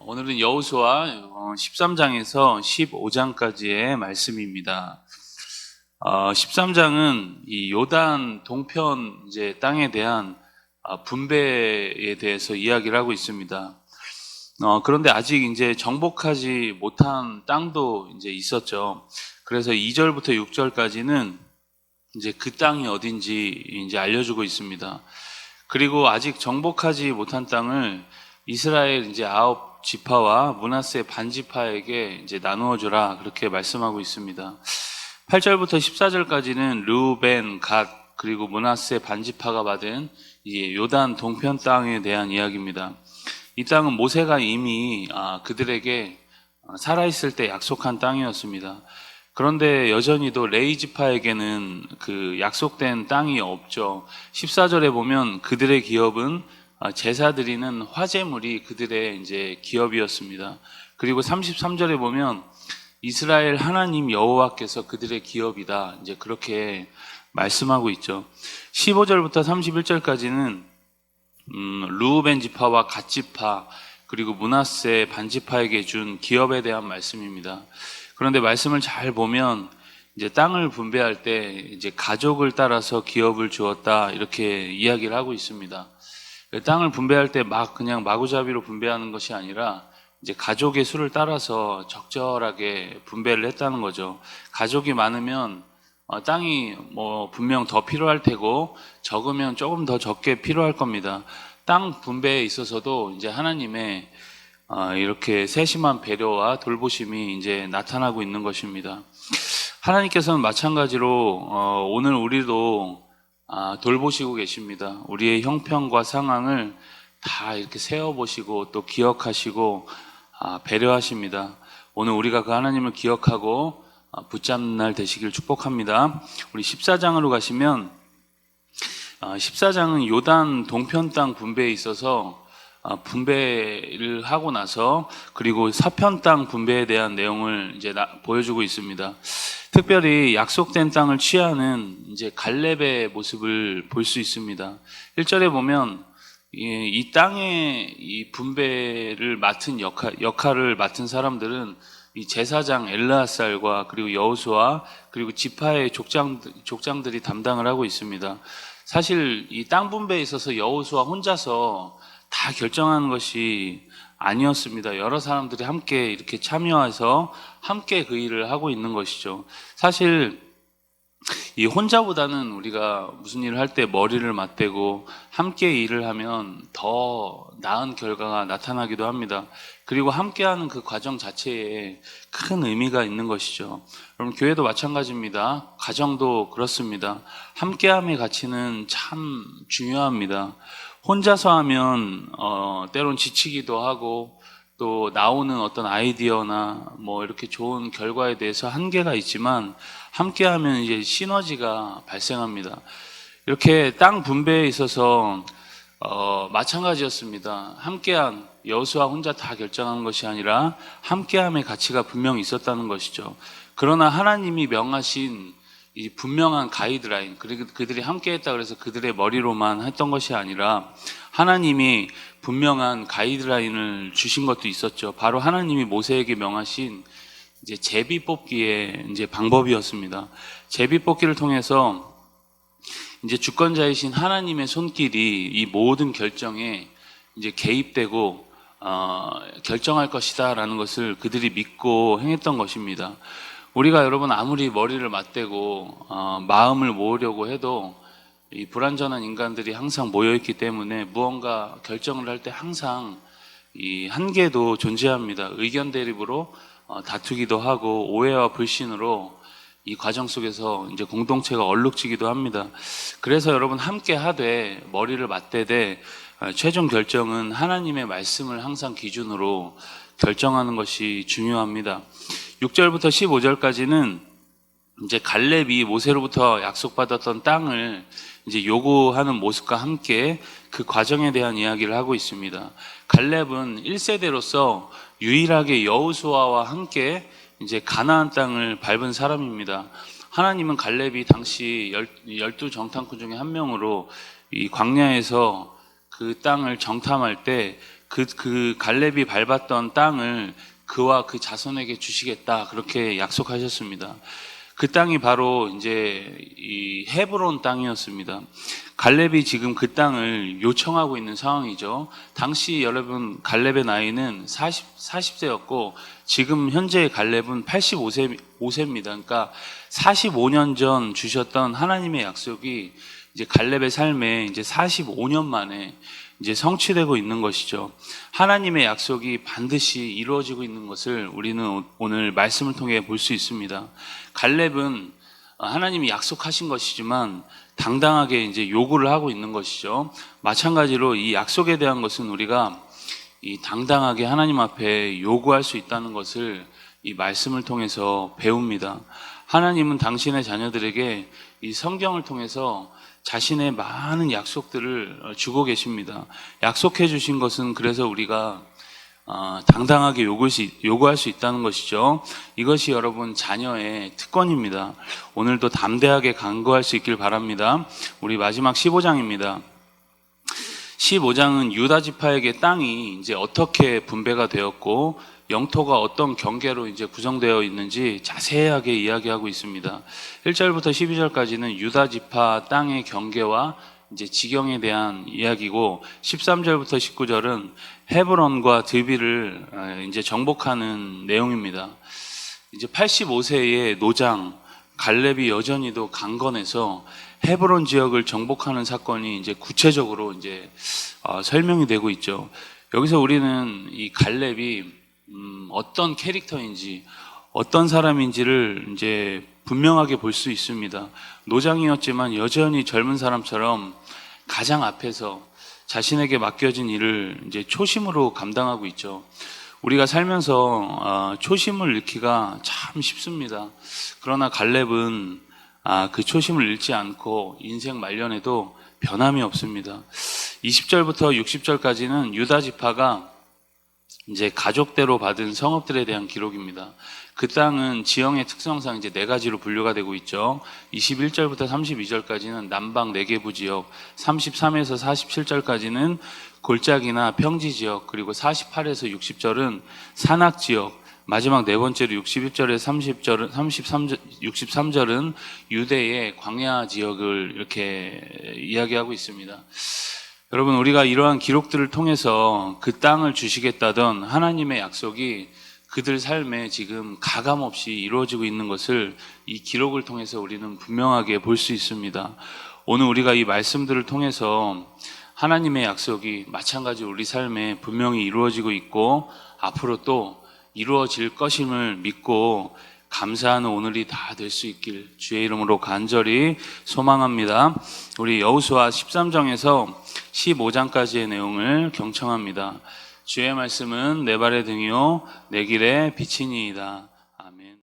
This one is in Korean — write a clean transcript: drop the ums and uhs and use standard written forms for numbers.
오늘은 여호수아 13장에서 15장까지의 말씀입니다. 13장은 이 요단 동편 이제 땅에 대한 분배에 대해서 이야기를 하고 있습니다. 그런데 아직 이제 정복하지 못한 땅도 이제 있었죠. 그래서 2절부터 6절까지는 이제 그 땅이 어딘지 이제 알려주고 있습니다. 그리고 아직 정복하지 못한 땅을 이스라엘 이제 9지파와 므낫세 반지파에게 이제 나누어 주라 그렇게 말씀하고 있습니다. 8절부터 14절까지는 르우벤, 갓 그리고 므낫세 반지파가 받은 이 요단 동편 땅에 대한 이야기입니다. 이 땅은 모세가 이미 그들에게 살아있을 때 약속한 땅이었습니다. 그런데 여전히도 레위 지파에게는 그 약속된 땅이 없죠. 14절에 보면 그들의 기업은 제사 드리는 화제물이 그들의 이제 기업이었습니다. 그리고 33절에 보면 이스라엘 하나님 여호와께서 그들의 기업이다. 이제 그렇게 말씀하고 있죠. 15절부터 31절까지는 르우벤 지파와 갓 지파 그리고 므낫세 반지파에게 준 기업에 대한 말씀입니다. 그런데 말씀을 잘 보면 이제 땅을 분배할 때 이제 가족을 따라서 기업을 주었다 이렇게 이야기를 하고 있습니다. 땅을 분배할 때 그냥 마구잡이로 분배하는 것이 아니라 이제 가족의 수를 따라서 적절하게 분배를 했다는 거죠. 가족이 많으면 땅이 분명 더 필요할 테고 적으면 조금 더 적게 필요할 겁니다. 땅 분배에 있어서도 이제 하나님의 이렇게 세심한 배려와 돌보심이 이제 나타나고 있는 것입니다. 하나님께서는 마찬가지로 오늘 우리도 돌보시고 계십니다. 우리의 형편과 상황을 다 이렇게 세어보시고 또 기억하시고 배려하십니다. 오늘 우리가 그 하나님을 기억하고 붙잡는 날 되시길 축복합니다. 우리 14장으로 가시면 14장은 요단 동편 땅 분배에 있어서 분배를 하고 나서 그리고 서편 땅 분배에 대한 내용을 이제 보여주고 있습니다. 특별히 약속된 땅을 취하는 이제 갈렙의 모습을 볼 수 있습니다. 1절에 보면 이 땅의 이 분배를 맡은 역할을 맡은 사람들은 이 제사장 엘르아살과 그리고 여호수아 그리고 지파의 족장들이 담당을 하고 있습니다. 사실 이 땅 분배에 있어서 여호수아 혼자서 다 결정하는 것이 아니었습니다. 여러 사람들이 함께 이렇게 참여해서 함께 그 일을 하고 있는 것이죠. 사실 이 혼자보다는 우리가 무슨 일을 할 때 머리를 맞대고 함께 일을 하면 더 나은 결과가 나타나기도 합니다. 그리고 함께하는 그 과정 자체에 큰 의미가 있는 것이죠. 여러분, 교회도 마찬가지입니다. 가정도 그렇습니다. 함께함의 가치는 참 중요합니다. 혼자서 하면 때론 지치기도 하고 또 나오는 어떤 아이디어나 이렇게 좋은 결과에 대해서 한계가 있지만 함께하면 이제 시너지가 발생합니다. 이렇게 땅 분배에 있어서 마찬가지였습니다. 함께한 여호수아 혼자 다 결정한 것이 아니라 함께함의 가치가 분명히 있었다는 것이죠. 그러나 하나님이 명하신 이 분명한 가이드라인, 그리고 그들이 함께했다 그래서 그들의 머리로만 했던 것이 아니라 하나님이 분명한 가이드라인을 주신 것도 있었죠. 바로 하나님이 모세에게 명하신 이제 제비 뽑기의 이제 방법이었습니다. 제비 뽑기를 통해서 이제 주권자이신 하나님의 손길이 이 모든 결정에 이제 개입되고 결정할 것이다라는 것을 그들이 믿고 행했던 것입니다. 우리가 여러분 아무리 머리를 맞대고 마음을 모으려고 해도 이 불완전한 인간들이 항상 모여있기 때문에 무언가 결정을 할 때 항상 이 한계도 존재합니다. 의견 대립으로 다투기도 하고 오해와 불신으로 이 과정 속에서 이제 공동체가 얼룩지기도 합니다. 그래서 여러분 함께 하되 머리를 맞대되 최종 결정은 하나님의 말씀을 항상 기준으로 결정하는 것이 중요합니다. 6절부터 15절까지는 이제 갈렙이 모세로부터 약속받았던 땅을 이제 요구하는 모습과 함께 그 과정에 대한 이야기를 하고 있습니다. 갈렙은 1세대로서 유일하게 여호수아와 함께 이제 가나안 땅을 밟은 사람입니다. 하나님은 갈렙이 당시 12 정탐꾼 중에 한 명으로 이 광야에서 그 땅을 정탐할 때 그 갈렙이 밟았던 땅을 그와 그 자손에게 주시겠다 그렇게 약속하셨습니다. 그 땅이 바로 이제 이 헤브론 땅이었습니다. 갈렙이 지금 그 땅을 요청하고 있는 상황이죠. 당시 여러분 갈렙의 나이는 40세였고 지금 현재 갈렙은 85세입니다. 그러니까 45년 전 주셨던 하나님의 약속이 이제 갈렙의 삶에 이제 45년 만에 이제 성취되고 있는 것이죠. 하나님의 약속이 반드시 이루어지고 있는 것을 우리는 오늘 말씀을 통해 볼 수 있습니다. 갈렙은 하나님이 약속하신 것이지만 당당하게 이제 요구를 하고 있는 것이죠. 마찬가지로 이 약속에 대한 것은 우리가 이 당당하게 하나님 앞에 요구할 수 있다는 것을 이 말씀을 통해서 배웁니다. 하나님은 당신의 자녀들에게 이 성경을 통해서 자신의 많은 약속들을 주고 계십니다. 약속해 주신 것은 그래서 우리가 당당하게 요구할 수 있다는 것이죠. 이것이 여러분 자녀의 특권입니다. 오늘도 담대하게 간구할 수 있길 바랍니다. 우리 마지막 15장입니다. 15장은 유다 지파에게 땅이 이제 어떻게 분배가 되었고 영토가 어떤 경계로 이제 구성되어 있는지 자세하게 이야기하고 있습니다. 1절부터 12절까지는 유다 지파 땅의 경계와 이제 지경에 대한 이야기고 13절부터 19절은 헤브론과 드비를 이제 정복하는 내용입니다. 이제 85세의 노장 갈렙이 여전히도 강건해서 헤브론 지역을 정복하는 사건이 이제 구체적으로 이제 설명이 되고 있죠. 여기서 우리는 이 갈렙이 어떤 캐릭터인지 어떤 사람인지를 이제 분명하게 볼 수 있습니다. 노장이었지만 여전히 젊은 사람처럼 가장 앞에서 자신에게 맡겨진 일을 이제 초심으로 감당하고 있죠. 우리가 살면서 초심을 잃기가 참 쉽습니다. 그러나 갈렙은 그 초심을 잃지 않고 인생 말년에도 변함이 없습니다. 20절부터 60절까지는 유다 지파가 이제 가족대로 받은 성읍들에 대한 기록입니다. 그 땅은 지형의 특성상 이제 네 가지로 분류가 되고 있죠. 21절부터 32절까지는 남방 네게부 지역, 33에서 47절까지는 골짜기나 평지 지역, 그리고 48에서 60절은 산악 지역, 마지막 네 번째로 61절에서 63절은 유대의 광야 지역을 이렇게 이야기하고 있습니다. 여러분, 우리가 이러한 기록들을 통해서 그 땅을 주시겠다던 하나님의 약속이 그들 삶에 지금 가감없이 이루어지고 있는 것을 이 기록을 통해서 우리는 분명하게 볼 수 있습니다. 오늘 우리가 이 말씀들을 통해서 하나님의 약속이 마찬가지로 우리 삶에 분명히 이루어지고 있고 앞으로 또 이루어질 것임을 믿고 감사하는 오늘이 다 될 수 있길 주의 이름으로 간절히 소망합니다. 우리 여호수아 13장에서 15장까지의 내용을 경청합니다. 주의 말씀은 내 발의 등이요 내 길의 빛이니이다.